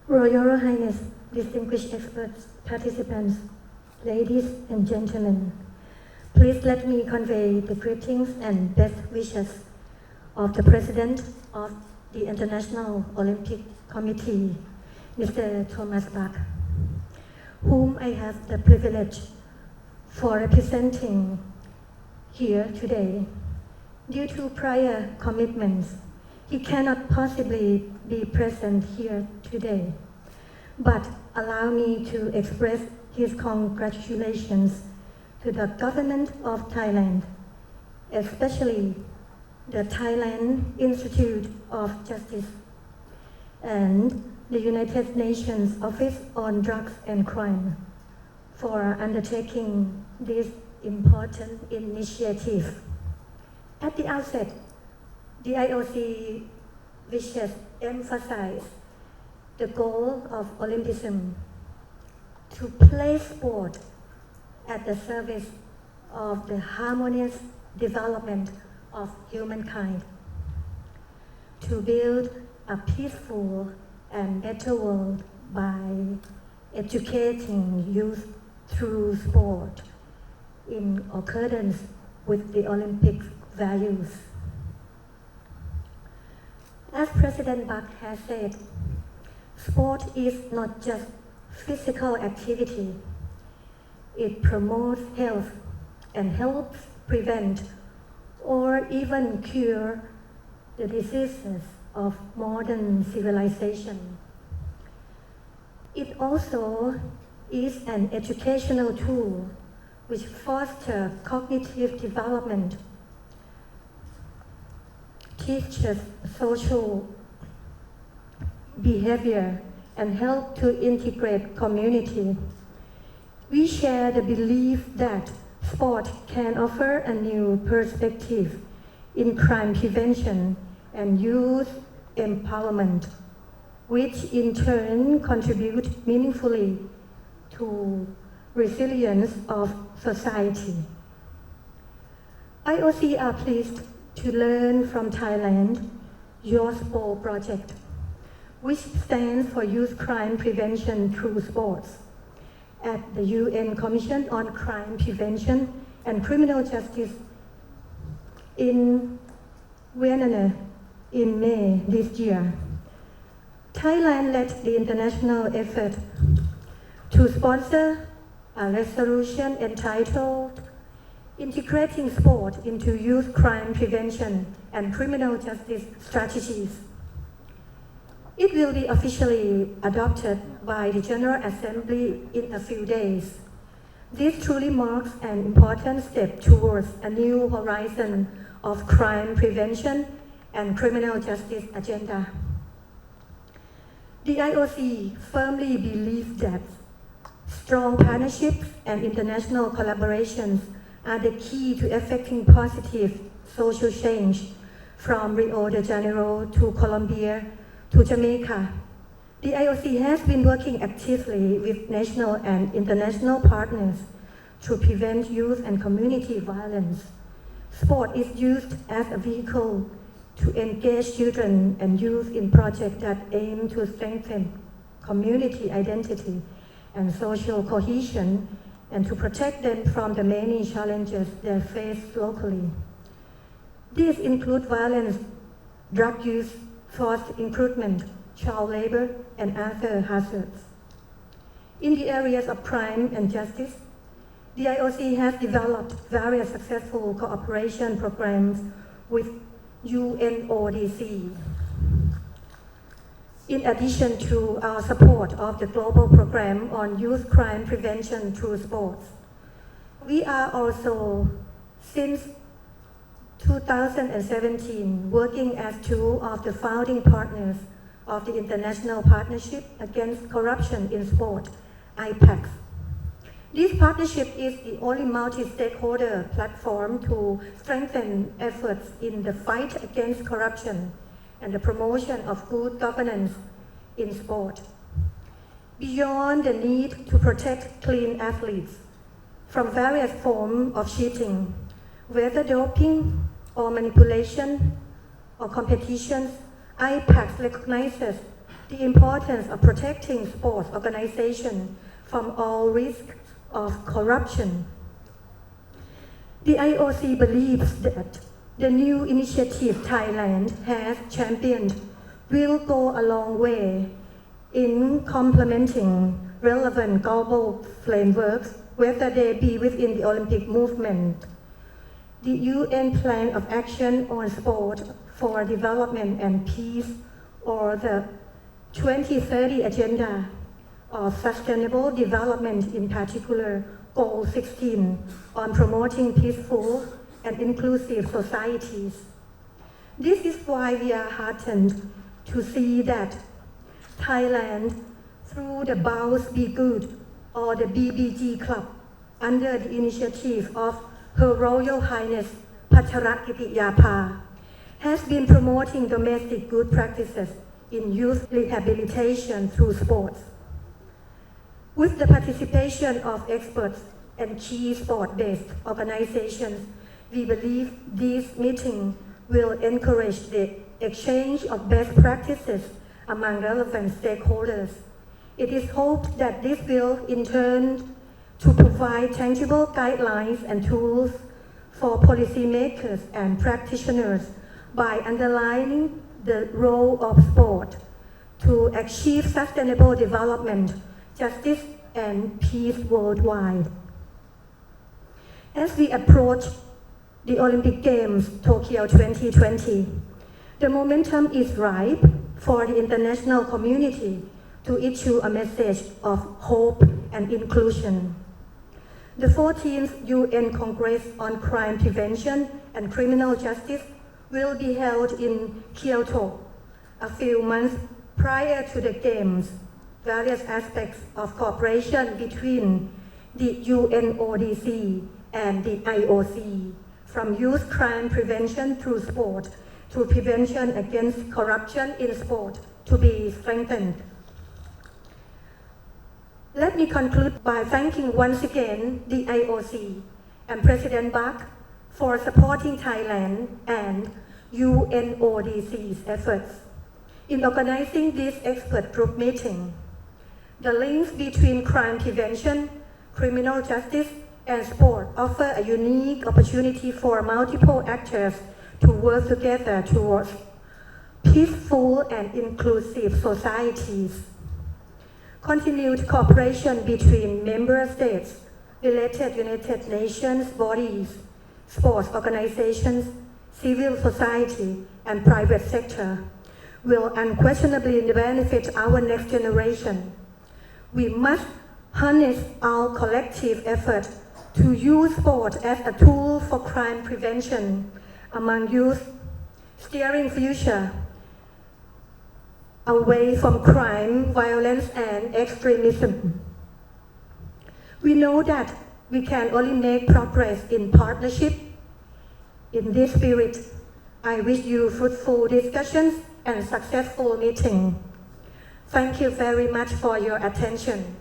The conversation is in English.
Royal Highness, distinguished experts, participants, ladies and gentlemen, please let me convey the greetings and best wishes of the President of the International Olympic Committee, Mr. Thomas Bach, whom I have the privilege for representing here today. Due to prior commitments, he cannot possibly be present here today, but allow me to express his congratulations to the government of Thailand, especially the Thailand Institute of Justice and the United Nations Office on Drugs and Crime for undertaking this important initiative. At the outset, the IOC wishes emphasize the goal of Olympism to place sport at the service of the harmonious development of humankind, to build a peaceful and better world by educating youth through sport in accordance with the Olympic values. As President Bach has said, sport is not just physical activity. It promotes health and helps prevent or even cure the diseases of modern civilization. It also is an educational tool which fosters cognitive development, teaches social behavior, and help to integrate community. We share the belief that sport can offer a new perspective in crime prevention and youth empowerment, which in turn contribute meaningfully to resilience of society. IOC are pleased to learn from Thailand Your Sport project, which stands for Youth Crime Prevention Through Sports, at the UN Commission on Crime Prevention and Criminal Justice in Vienna in May this year. Thailand led the international effort to sponsor a resolution entitled Integrating Sport into Youth Crime Prevention and Criminal Justice Strategies. It will be officially adopted by the General Assembly in a few days. This truly marks an important step towards a new horizon of crime prevention and criminal justice agenda. The IOC firmly believes that strong partnerships and international collaborations are the key to effecting positive social change from Rio de Janeiro to Colombia to Jamaica. The IOC has been working actively with national and international partners to prevent youth and community violence. Sport is used as a vehicle to engage children and youth in projects that aim to strengthen community identity and social cohesion, and to protect them from the many challenges they face locally. These include violence, drug use, forced recruitment, child labor, and other hazards. In the areas of crime and justice, the IOC has developed various successful cooperation programs with UNODC. In addition to our support of the global program on youth crime prevention through sports, we are also, since 2017, working as two of the founding partners of the International Partnership Against Corruption in Sport, IPAC. This partnership is the only multi-stakeholder platform to strengthen efforts in the fight against corruption and the promotion of good governance in sport. Beyond the need to protect clean athletes from various forms of cheating, whether doping or manipulation or competitions, IPAC recognizes the importance of protecting sports organizations from all risk of corruption. The IOC believes that the new initiative Thailand has championed will go a long way in complementing relevant global frameworks, whether they be within the Olympic movement, the UN Plan of Action on Sport for Development and Peace, or the 2030 Agenda of Sustainable Development, in particular Goal 16 on promoting peaceful and inclusive societies. This is why we are heartened to see that Thailand, through the Bows Be Good or the BBG Club, under the initiative of Her Royal Highness Pacharakitiyapa, has been promoting domestic good practices in youth rehabilitation through sports. With the participation of experts and key sport-based organizations, we believe this meeting will encourage the exchange of best practices among relevant stakeholders. It is hoped that this will, in turn, to provide tangible guidelines and tools for policymakers and practitioners by underlining the role of sport to achieve sustainable development, justice, and peace worldwide. As we approach the Olympic Games Tokyo 2020, the momentum is ripe for the international community to issue a message of hope and inclusion. The 14th UN Congress on Crime Prevention and Criminal Justice will be held in Kyoto a few months prior to the Games. Various aspects of cooperation between the UNODC and the IOC, from youth crime prevention through sport to prevention against corruption in sport, to be strengthened. Let me conclude by thanking once again the IOC and President Bach for supporting Thailand and UNODC's efforts in organizing this expert group meeting. The links between crime prevention, criminal justice, and sport offer a unique opportunity for multiple actors to work together towards peaceful and inclusive societies. Continued cooperation between member states, related United Nations bodies, sports organizations, civil society, and private sector will unquestionably benefit our next generation. We must harness our collective effort to use sport as a tool for crime prevention among youth, steering future away from crime, violence, and extremism. We know that we can only make progress in partnership. In this spirit, I wish you fruitful discussions and successful meeting. Thank you very much for your attention.